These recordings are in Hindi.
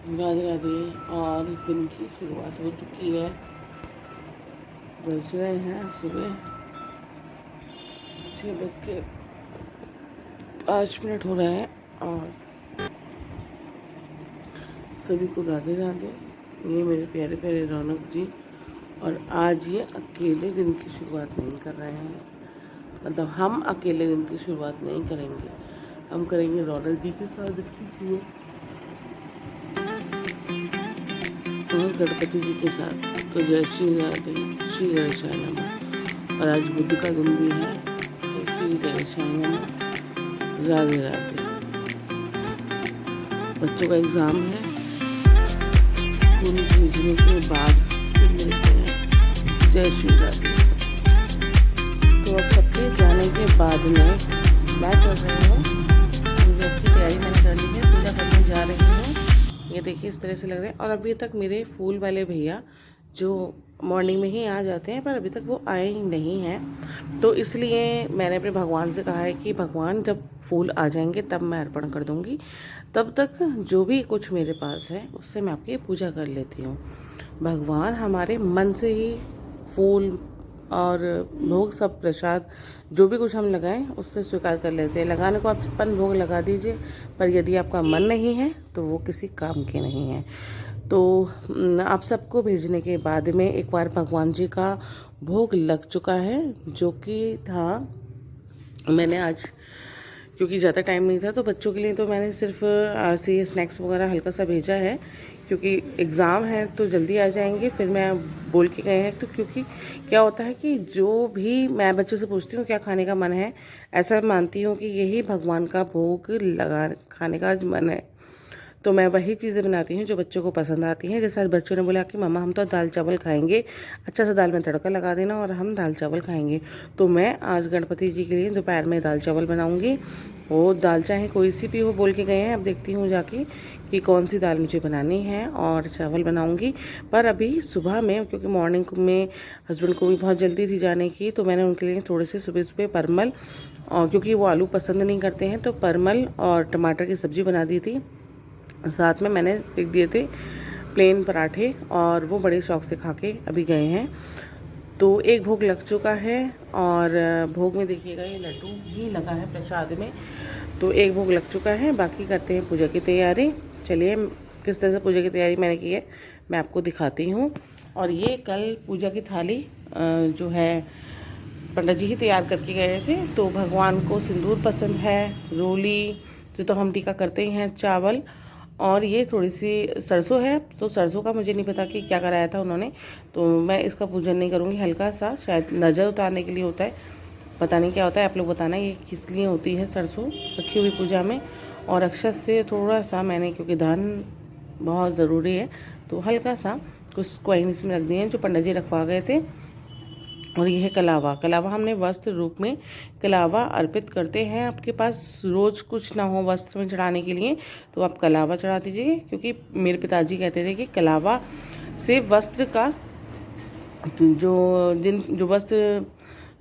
राधे राधे। और दिन की शुरुआत हो चुकी है। बज रहे हैं सुबह 6:05 हो रहे हैं। और सभी को राधे राधे। ये मेरे प्यारे प्यारे रौनक जी। और आज ये अकेले दिन की शुरुआत नहीं कर रहे हैं, मतलब हम अकेले दिन की शुरुआत नहीं करेंगे, हम करेंगे रौनक जी के साथ दिन की शुरुआत और गणपति जी के साथ। तो जय श्री राधे, श्री गणेशाय नमः। और आज बुध का दिन भी है, तो श्री गणेशाय नमः, राधे राधे। बच्चों का एग्ज़ाम है, स्कूल भेजने के बाद फिर मिलते हैं। जय श्री राधे। तो अब सबके जाने के बाद में मैं कर रही हूँ पूजा की तैयारी। मैंने कर ली है, पूजा करने जा रही हूँ। ये देखिए इस तरह से लग रहे हैं। और अभी तक मेरे फूल वाले भैया जो मॉर्निंग में ही आ जाते हैं, पर अभी तक वो आए ही नहीं हैं। तो इसलिए मैंने अपने भगवान से कहा है कि भगवान जब फूल आ जाएंगे तब मैं अर्पण कर दूँगी, तब तक जो भी कुछ मेरे पास है उससे मैं आपकी पूजा कर लेती हूँ। भगवान हमारे मन से ही फूल और भोग, सब प्रसाद जो भी कुछ हम लगाएं उससे स्वीकार कर लेते हैं। लगाने को आप 56 भोग लगा दीजिए, पर यदि आपका मन नहीं है तो वो किसी काम के नहीं है। तो आप सबको भेजने के बाद में एक बार भगवान जी का भोग लग चुका है, जो कि था, मैंने आज क्योंकि ज़्यादा टाइम नहीं था तो बच्चों के लिए तो मैंने सिर्फ ऐसे स्नैक्स वगैरह हल्का सा भेजा है, क्योंकि एग्ज़ाम है तो जल्दी आ जाएंगे। फिर मैं बोल के गए हैं, तो क्योंकि क्या होता है कि जो भी मैं बच्चों से पूछती हूँ क्या खाने का मन है, ऐसा मानती हूँ कि यही भगवान का भोग लगा खाने का मन है, तो मैं वही चीज़ें बनाती हूँ जो बच्चों को पसंद आती हैं। जैसे आज बच्चों ने बोला कि मम्मा हम तो दाल चावल खाएंगे, अच्छा सा दाल में तड़का लगा देना और हम दाल चावल खाएंगे। तो मैं आज गणपति जी के लिए दोपहर में दाल चावल बनाऊँगी। वो दाल चाहे कोई सी भी हो, बोल के गए हैं, अब देखती हूँ जाके कि कौन सी दाल मुझे बनानी है और चावल बनाऊँगी। पर अभी सुबह में, क्योंकि मॉर्निंग में हस्बैंड को भी बहुत जल्दी थी जाने की, तो मैंने उनके लिए थोड़े से सुबह सुबह परमल, और क्योंकि वो आलू पसंद नहीं करते हैं, तो परमल और टमाटर की सब्ज़ी बना दी थी। साथ में मैंने सेक दिए थे प्लेन पराठे, और वो बड़े शौक से खा के अभी गए हैं। तो एक भोग लग चुका है, और भोग में देखिएगा ये लड्डू भी लगा है प्रसाद में। तो एक भोग लग चुका है, बाकी करते हैं पूजा की तैयारी। चलिए किस तरह से पूजा की तैयारी मैंने की है मैं आपको दिखाती हूँ। और ये कल पूजा की थाली जो है पंडित जी ही तैयार करके गए थे। तो भगवान को सिंदूर पसंद है, रोली जो तो हम टीका करते ही हैं, चावल, और ये थोड़ी सी सरसों है। तो सरसों का मुझे नहीं पता कि क्या कराया था उन्होंने, तो मैं इसका पूजन नहीं करूँगी। हल्का सा शायद नज़र उतारने के लिए होता है, पता नहीं क्या होता है, आप लोग बताना ये किस लिए होती है सरसों रखी हुई पूजा में। और अक्षत से थोड़ा सा मैंने, क्योंकि दान बहुत ज़रूरी है, तो हल्का सा कुछ कॉइन इसमें रख दिए हैं जो पंडित जी रखवा गए थे। और यह है कलावा। कलावा हमने वस्त्र रूप में कलावा अर्पित करते हैं। आपके पास रोज़ कुछ ना हो वस्त्र में चढ़ाने के लिए, तो आप कलावा चढ़ा दीजिए, क्योंकि मेरे पिताजी कहते थे कि कलावा से वस्त्र का जो वस्त्र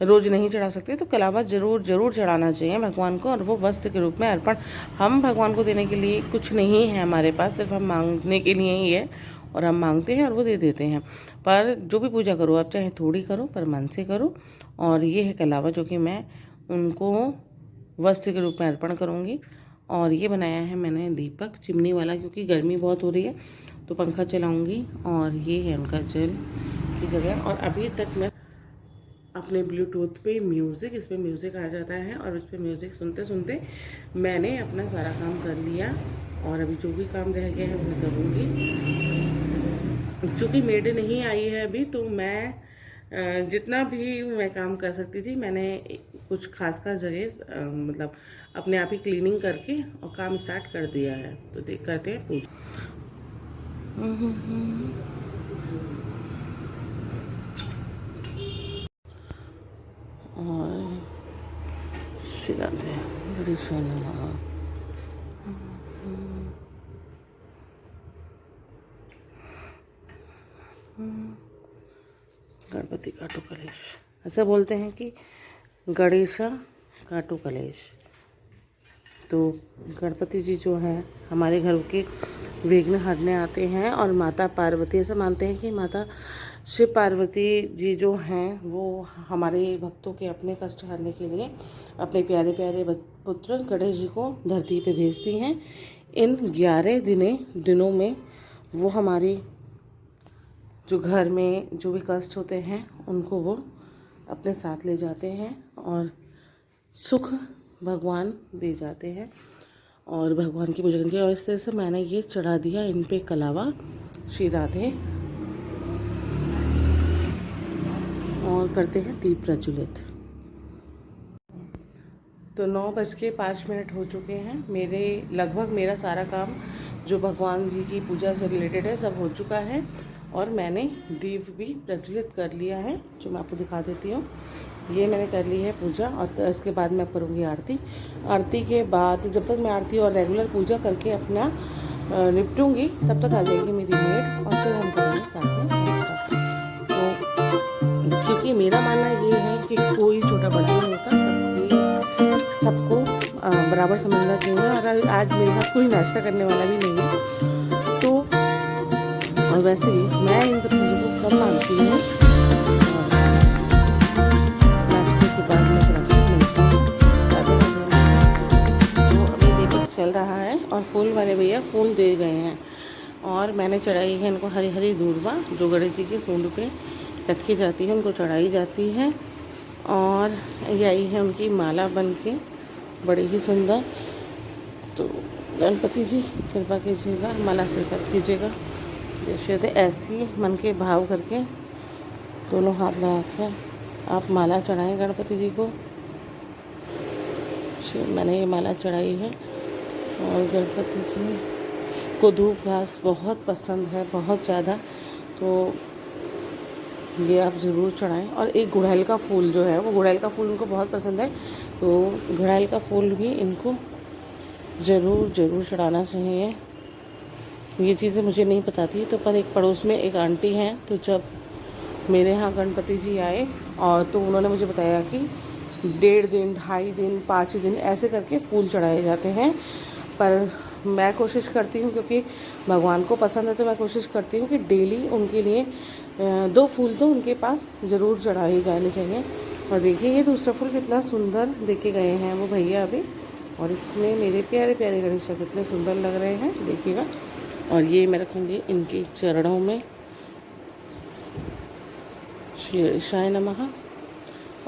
रोज़ नहीं चढ़ा सकते, तो कलावा ज़रूर चढ़ाना चाहिए भगवान को, और वो वस्त्र के रूप में अर्पण। हम भगवान को देने के लिए कुछ नहीं है हमारे पास, सिर्फ हम मांगने के लिए ही है, और हम मांगते हैं और वो दे देते हैं। पर जो भी पूजा करो आप, चाहे थोड़ी करो पर मन से करो। और ये है कलावा जो कि मैं उनको वस्त्र के रूप में अर्पण करूँगी। और ये बनाया है मैंने दीपक चिमनी वाला, क्योंकि गर्मी बहुत हो रही है तो पंखा चलाऊँगी। और ये है उनका जल की जगह। और अभी तक मैं अपने ब्लूटूथ पे म्यूज़िक, इस पर म्यूज़िक आ जाता है, और इस पर म्यूज़िक सुनते सुनते मैंने अपना सारा काम कर लिया। और अभी जो भी काम रह गया है वो करूँगी। चूँकि मेड नहीं आई है अभी, तो मैं जितना भी मैं काम कर सकती थी, मैंने कुछ खास जगह मतलब अपने आप ही क्लीनिंग करके और काम स्टार्ट कर दिया है। तो देख करते हैं पूजा। और शिराते बड़ी सोना गणपति काटो कलेश, ऐसा बोलते हैं कि गणेशा काटो कलेश। तो गणपति जी जो हैं हमारे घर के विघ्न हरने आते हैं। और माता पार्वती, ऐसा मानते हैं कि माता शिव पार्वती जी जो हैं वो हमारे भक्तों के अपने कष्ट हरने के लिए अपने प्यारे प्यारे पुत्र गणेश जी को धरती पे भेजती हैं। इन 11 दिनों में वो हमारी जो घर में जो भी कष्ट होते हैं उनको वो अपने साथ ले जाते हैं और सुख भगवान दे जाते हैं और भगवान की पूजा करती है। और इस तरह से मैंने ये चढ़ा दिया इन पे कलावा श्री राधे और करते हैं दीप प्रज्वलित। तो 9:05 हो चुके हैं। मेरा सारा काम जो भगवान जी की पूजा से रिलेटेड है सब हो चुका है और मैंने दीप भी प्रज्वलित कर लिया है, जो मैं आपको दिखा देती हूँ। ये मैंने कर ली है पूजा और इसके बाद मैं करूँगी आरती। आरती के बाद जब तक मैं आरती और रेगुलर पूजा करके अपना निपटूँगी तब तक आ जाएगी मेरी मेड और फिर हम करेंगे साथ में। तो क्योंकि मेरा मानना ये है कि कोई छोटा बड़ा नहीं होता, सबको बराबर समझना चाहिए। और आज मेरे साथ कोई नाश्ता करने वाला भी नहीं है, तो और वैसे भी मैं इन सब चीज़ों को कम मानती हूँ। नाश्ते के बाद मैं मिलती हूँ। तो अभी दीपक चल रहा है और फूल वाले भैया फूल दे गए हैं और मैंने चढ़ाई है इनको हरी हरी दूर्वा, जो गणेश जी के सूंड पे रखी जाती है, उनको चढ़ाई जाती है। और ये आई है उनकी माला बन के, बड़ी ही सुंदर। तो गणपति जी कृपा कीजिएगा, माला स्वीकार कीजिएगा। जैसे ऐसी मन के भाव करके दोनों हाथ लगा कर आप माला चढ़ाएं गणपति जी को। मैंने ये माला चढ़ाई है और गणपति जी को धूप घास बहुत पसंद है, बहुत ज़्यादा, तो ये आप ज़रूर चढ़ाएं। और एक गुड़हल का फूल जो है वो गुड़हल का फूल उनको बहुत पसंद है, तो गुड़हल का फूल भी इनको ज़रूर चढ़ाना चाहिए। ये चीज़ें मुझे नहीं पता थी, तो पर एक पड़ोस में एक आंटी हैं, तो जब मेरे यहाँ गणपति जी आए और तो उन्होंने मुझे बताया कि 1.5 दिन 2.5 दिन 5 दिन ऐसे करके फूल चढ़ाए जाते हैं। पर मैं कोशिश करती हूँ, क्योंकि भगवान को पसंद है, तो मैं कोशिश करती हूँ कि डेली उनके लिए 2 फूल तो उनके पास ज़रूर चढ़ाए जाने चाहिए। और देखिए ये दूसरा फूल कितना सुंदर देके गए हैं वो भैया अभी, और इसमें मेरे प्यारे प्यारे गणेश कितने सुंदर लग रहे हैं, देखिएगा। और ये मैं रखूँगी इनके चरणों में, श्री गणेशाय नमः।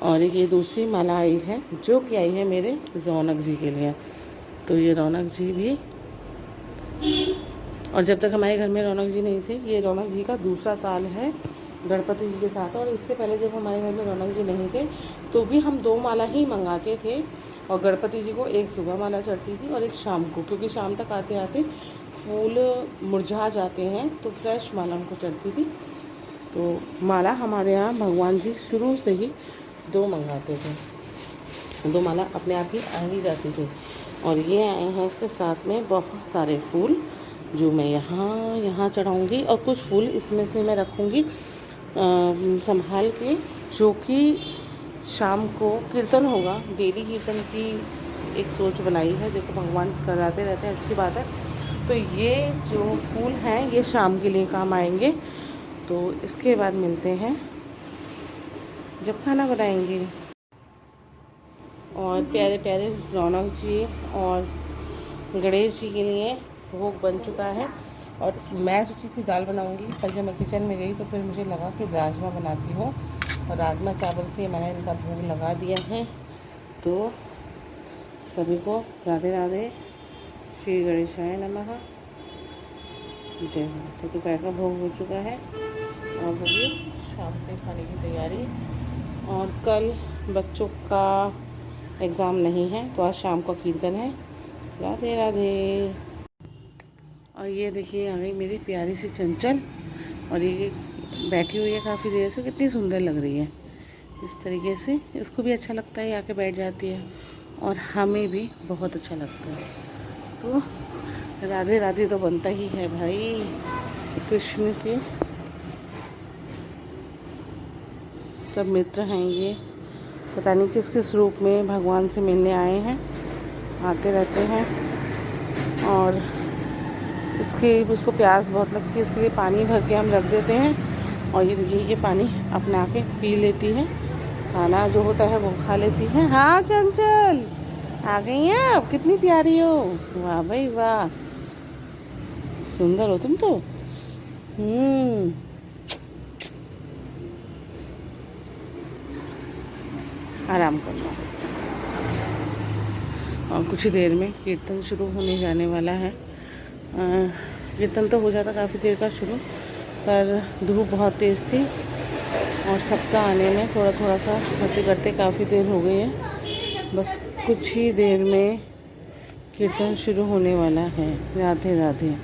और ये दूसरी माला आई है जो कि आई है मेरे रौनक जी के लिए, तो ये रौनक जी भी, और जब तक हमारे घर में रौनक जी नहीं थे, ये रौनक जी का दूसरा साल है गणपति जी के साथ। और इससे पहले जब हमारे घर में रौनक जी नहीं थे तो भी हम 2 माला ही मंगाते थे, और गणपति जी को एक सुबह माला चढ़ती थी और एक शाम को, क्योंकि शाम तक आते आते फूल मुरझा जाते हैं, तो फ्रेश माला हमको चढ़ती थी। तो माला हमारे यहाँ भगवान जी शुरू से ही 2 मंगाते थे, 2 माला अपने आप ही आ ही जाती थी। और ये आए हैं इसके साथ में बहुत सारे फूल, जो मैं यहाँ चढ़ाऊँगी, और कुछ फूल इसमें से मैं रखूँगी संभाल के, जो कि शाम को कीर्तन होगा। डेली कीर्तन की एक सोच बनाई है, देखो भगवान कराते रहते हैं, अच्छी बात है। तो ये जो फूल हैं ये शाम के लिए काम आएंगे। तो इसके बाद मिलते हैं जब खाना बनाएंगे। और प्यारे प्यारे रौनक जी और गणेश जी के लिए भोग बन चुका है। और मैं सोची थी दाल बनाऊंगी, पर जब मैं किचन में गई तो फिर मुझे लगा कि राजमा बनाती हूँ, और राजमा चावल से मैंने इनका भोग लगा दिया है। तो सभी को राधे राधे, श्री गणेशाय नमः, जय मां। तो दोपहर का भोग हो चुका है और होगी शाम के खाने की तैयारी। और कल बच्चों का एग्ज़ाम नहीं है, तो आज शाम का कीर्तन है। राधे राधे। और ये देखिए आ गई मेरी प्यारी सी चंचल, और ये बैठी हुई है काफ़ी देर से, कितनी सुंदर लग रही है। इस तरीके से इसको भी अच्छा लगता है, आके बैठ जाती है, और हमें भी बहुत अच्छा लगता है। तो राधे राधे तो बनता ही है भाई। कृष्ण के सब मित्र हैं ये, पता नहीं किस किस रूप में भगवान से मिलने आए हैं, आते रहते हैं। और उसको प्यास बहुत लगती है, इसके लिए पानी भर के हम रख देते हैं और ये पानी अपना के पी लेती है। खाना जो होता है वो खा लेती है। हाँ चंचल आ गई हैं आप, कितनी प्यारी हो। वाह भाई वाह, सुंदर हो तुम तो। आराम करना। और कुछ ही देर में कीर्तन शुरू होने जाने वाला है। कीर्तन तो हो जाता काफ़ी देर का शुरू, पर धूप बहुत तेज़ थी और सबका आने में थोड़ा सा करते करते काफ़ी देर हो गई है। बस कुछ ही देर में कीर्तन शुरू होने वाला है। राधे राधे।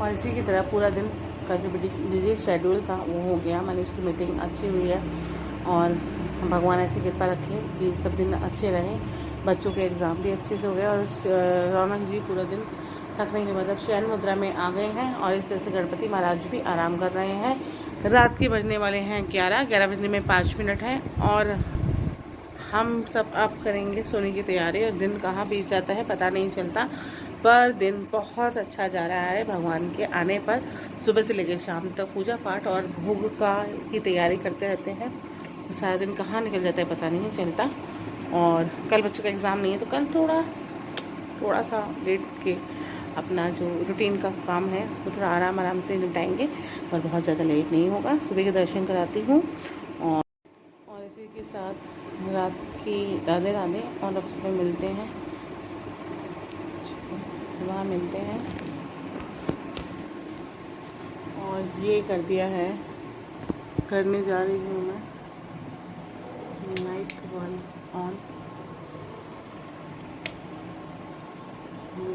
और इसी की तरह पूरा दिन का जो बिजी शेड्यूल था वो हो गया। मनीष की मीटिंग अच्छी हुई है और भगवान ऐसी कृपा रखे कि सब दिन अच्छे रहें। बच्चों के एग्ज़ाम भी अच्छे से हो गए और रौनक जी पूरा दिन थकने के मतलब शयन मुद्रा में आ गए हैं और इस तरह से गणपति महाराज भी आराम कर रहे हैं। रात के बजने वाले हैं 11 बजने में 5 मिनट हैं और हम सब अब करेंगे सोने की तैयारी। और दिन कहाँ बीत जाता है पता नहीं चलता, पर दिन बहुत अच्छा जा रहा है भगवान के आने पर। सुबह से लेकर शाम तक पूजा पाठ और भोग की तैयारी करते रहते हैं। तो सारा दिन कहाँ निकल जाता है पता नहीं चलता। और कल बच्चों का एग्ज़ाम नहीं है तो कल थोड़ा सा लेट के अपना जो रूटीन का काम है वो थोड़ा आराम से निपटाएंगे, पर बहुत ज़्यादा लेट नहीं होगा। सुबह के दर्शन कराती हूँ और इसी के साथ रात की राधे राधे। और अब सुबह मिलते हैं, सुबह मिलते हैं। और ये कर दिया है, करने जा रही हूँ मैं नाइट बल्ब ऑन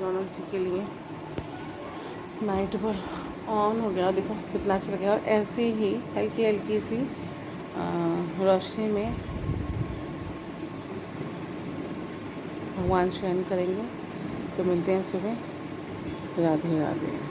दोनों जी के लिए। नाइट बल्ब ऑन हो गया, देखो कितना अच्छा लगेगा। और ऐसे ही हल्की हल्की सी रोशनी में भगवान शयन करेंगे। तो मिलते हैं सुबह। राधे राधे।